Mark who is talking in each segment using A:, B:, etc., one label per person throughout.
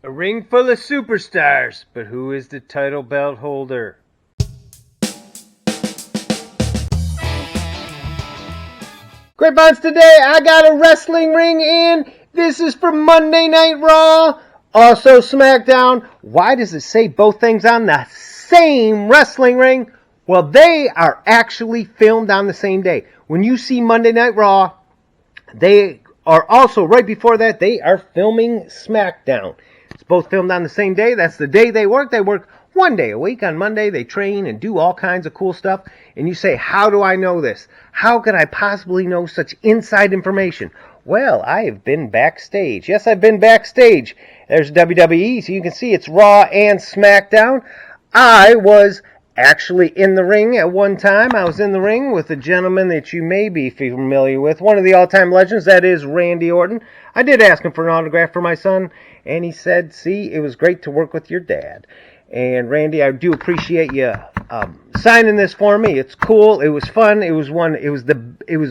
A: A ring full of superstars, but who is the title belt holder? Grapevines, today I got a wrestling ring in. This is for Monday Night Raw. Also SmackDown. Why does it say both things on the same wrestling ring? Well, they are actually filmed on the same day. When you see Monday Night Raw, they are also, right before that, they are filming SmackDown. It's both filmed on the same day. That's the day they work. They work one day a week. On Monday, they train and do all kinds of cool stuff. And you say, how do I know this? How could I possibly know such inside information? Well, I have been backstage. Yes, I've been backstage. There's WWE, so you can see it's Raw and SmackDown. I was actually in the ring at one time. I was in the ring with a gentleman that you may be familiar with, one of the all-time legends, that is Randy Orton. I did ask him for an autograph for my son, and he said, see, it was great to work with your dad. And Randy, I do appreciate you signing this for me. It's cool. It was fun. It was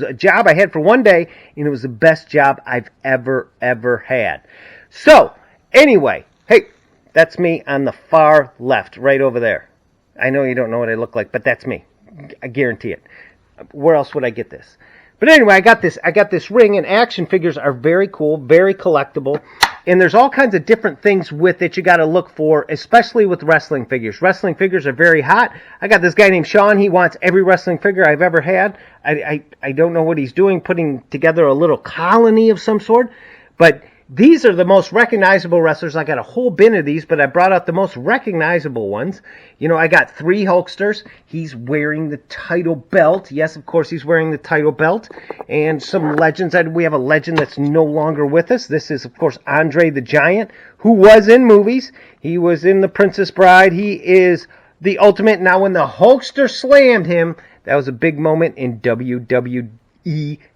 A: a job I had for one day, and it was the best job I've ever had. So, anyway, hey, that's me on the far left, right over there. I know you don't know what I look like, but that's me. I guarantee it. Where else would I get this? But anyway, I got this ring, and action figures are very cool, very collectible, and there's all kinds of different things with it you got to look for, especially with wrestling figures. Wrestling figures are very hot. I got this guy named Sean. He wants every wrestling figure I've ever had. I don't know what he's doing, putting together a little colony of some sort, but these are the most recognizable wrestlers. I got a whole bin of these, but I brought out the most recognizable ones. You know, I got 3 Hulksters. He's wearing the title belt. Yes, of course, he's wearing the title belt. And some legends. We have a legend that's no longer with us. This is, of course, Andre the Giant, who was in movies. He was in The Princess Bride. He is the Ultimate. Now, when the Hulkster slammed him, that was a big moment in WWE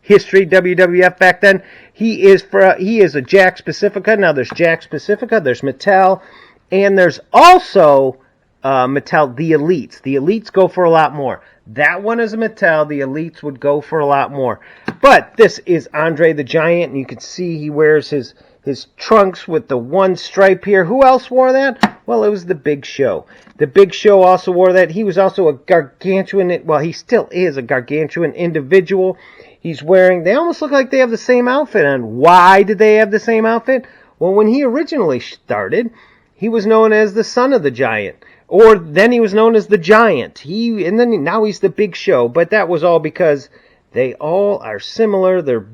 A: history, WWF back then. He is a Jakks Pacifica. Now there's Jakks Pacifica, there's Mattel, and there's also Mattel, the Elites. The Elites go for a lot more. That one is a Mattel. The Elites would go for a lot more. But this is Andre the Giant, and you can see he wears his trunks with the one stripe here. Who else wore that? Well, it was the Big Show. The Big Show also wore that. He was also a gargantuan, well, he still is a gargantuan individual. He's wearing, they almost look like they have the same outfit on. Why did they have the same outfit? Well, when he originally started, he was known as the Son of the Giant. Or then he was known as the Giant. Now he's the Big Show. But that was all because they all are similar. They're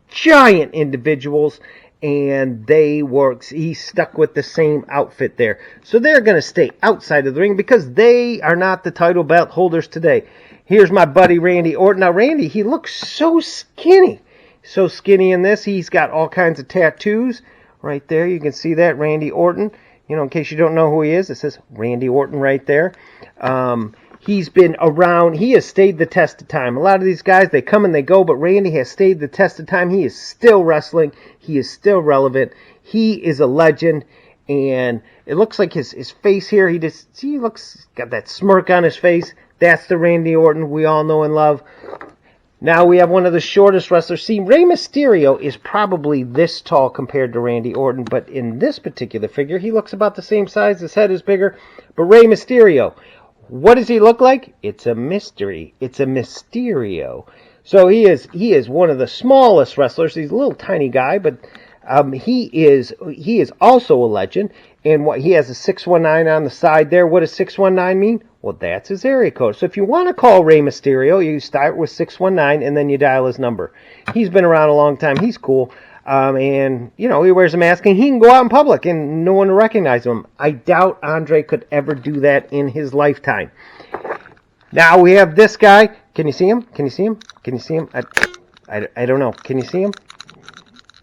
A: giant individuals. And he stuck with the same outfit there. So they're going to stay outside of the ring because they are not the title belt holders today. Here's my buddy Randy Orton. Now Randy, he looks so skinny. So skinny in this. He's got all kinds of tattoos. Right there, you can see that, Randy Orton. You know, in case you don't know who he is, it says Randy Orton right there. He's been around. He has stayed the test of time. A lot of these guys, they come and they go, but Randy has stayed the test of time. He is still wrestling. He is still relevant. He is a legend. And it looks like his face here, he got that smirk on his face. That's the Randy Orton we all know and love. Now we have one of the shortest wrestlers. See, Rey Mysterio is probably this tall compared to Randy Orton, but in this particular figure, he looks about the same size. His head is bigger. But Rey Mysterio, what does he look like? It's a mystery. It's a Mysterio. So he is one of the smallest wrestlers. He's a little tiny guy, but he is also a legend. And he has a 619 on the side there. What does 619 mean? Well, that's his area code. So if you want to call Rey Mysterio, you start with 619 and then you dial his number. He's been around a long time. He's cool. And, you know, he wears a mask and he can go out in public and no one will recognize him. I doubt Andre could ever do that in his lifetime. Now we have this guy. Can you see him? Can you see him? Can you see him? I don't know. Can you see him?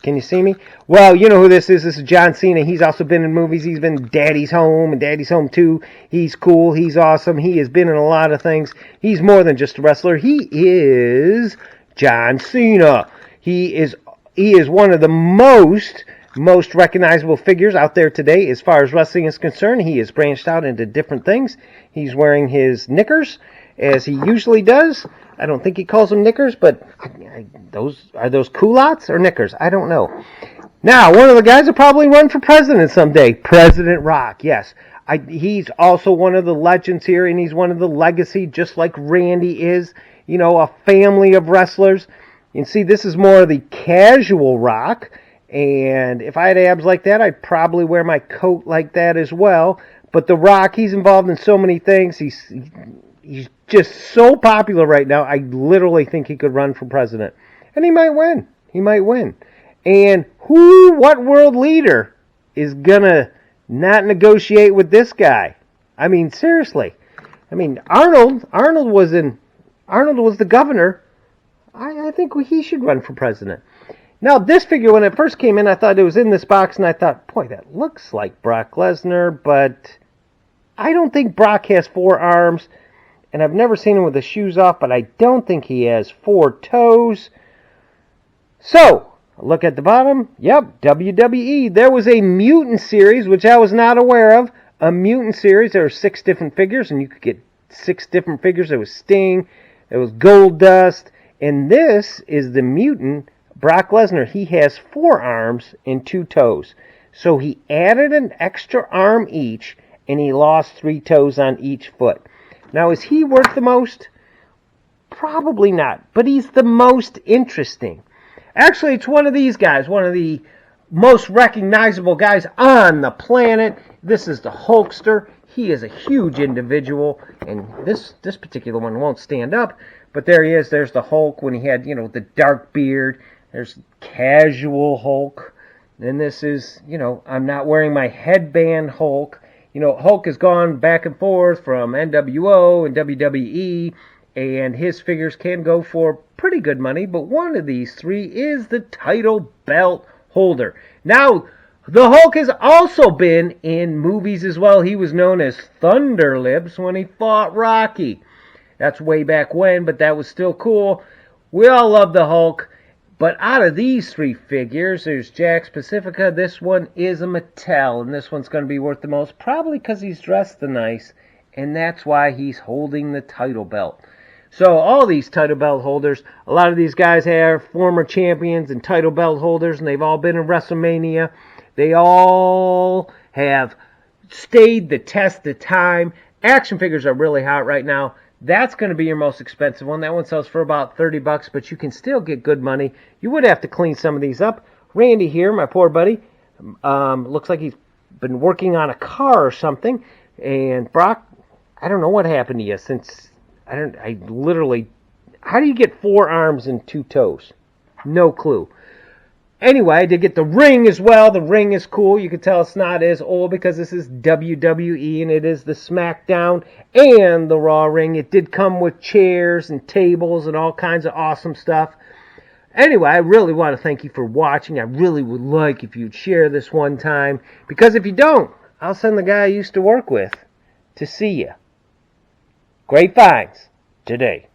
A: Can you see me? Well, you know who this is. This is John Cena. He's also been in movies. He's been in Daddy's Home and Daddy's Home 2. He's cool. He's awesome. He has been in a lot of things. He's more than just a wrestler. He is John Cena. He is one of the most recognizable figures out there today as far as wrestling is concerned. He has branched out into different things. He's wearing his knickers as he usually does. I don't think he calls them knickers, but are those culottes or knickers? I don't know. Now, one of the guys will probably run for president someday. President Rock, yes. He's also one of the legends here, and he's one of the legacy, just like Randy is. You know, a family of wrestlers. You see, this is more of the casual Rock. And if I had abs like that, I'd probably wear my coat like that as well. But The Rock, he's involved in so many things. He's just so popular right now. I literally think he could run for president. And he might win. He might win. And what world leader is going to not negotiate with this guy? I mean, seriously. I mean, Arnold was the governor. I think he should run for president. Now, this figure, when it first came in, I thought it was in this box, and I thought, boy, that looks like Brock Lesnar, but I don't think Brock has 4 arms, and I've never seen him with the shoes off, but I don't think he has 4 toes. So, look at the bottom. Yep, WWE. There was a Mutant series, which I was not aware of. A Mutant series. There were 6 different figures, and you could get 6 different figures. There was Sting. There was Goldust. And this is the Mutant Brock Lesnar. He has 4 arms and 2 toes. So he added an extra arm each, and he lost 3 toes on each foot. Now, is he worth the most? Probably not. But he's the most interesting. Actually, it's one of these guys, one of the most recognizable guys on the planet. This is the Hulkster. He is a huge individual, and this particular one won't stand up, but there he is. There's the Hulk when he had, the dark beard. There's casual Hulk. Then this is, I'm not wearing my headband Hulk. Hulk has gone back and forth from NWO and WWE, and his figures can go for pretty good money, but one of these 3 is the title belt holder. Now, the Hulk has also been in movies as well. He was known as Thunder Lips when he fought Rocky. That's way back when, but that was still cool. We all love the Hulk. But out of these 3 figures, there's Jakks Pacifica. This one is a Mattel, and this one's going to be worth the most, probably because he's dressed the nice, and that's why he's holding the title belt. So all these title belt holders, a lot of these guys have former champions and title belt holders, and they've all been in WrestleMania. They all have stayed the test of time. Action figures are really hot right now. That's going to be your most expensive one. That one sells for about $30, but you can still get good money. You would have to clean some of these up. Randy here, my poor buddy, looks like he's been working on a car or something. And Brock, I don't know what happened to you since how do you get 4 arms and 2 toes? No clue. Anyway, I did get the ring as well. The ring is cool. You can tell it's not as old because this is WWE and it is the SmackDown and the Raw ring. It did come with chairs and tables and all kinds of awesome stuff. Anyway, I really want to thank you for watching. I really would like if you'd share this one time, because if you don't, I'll send the guy I used to work with to see you. Great finds today.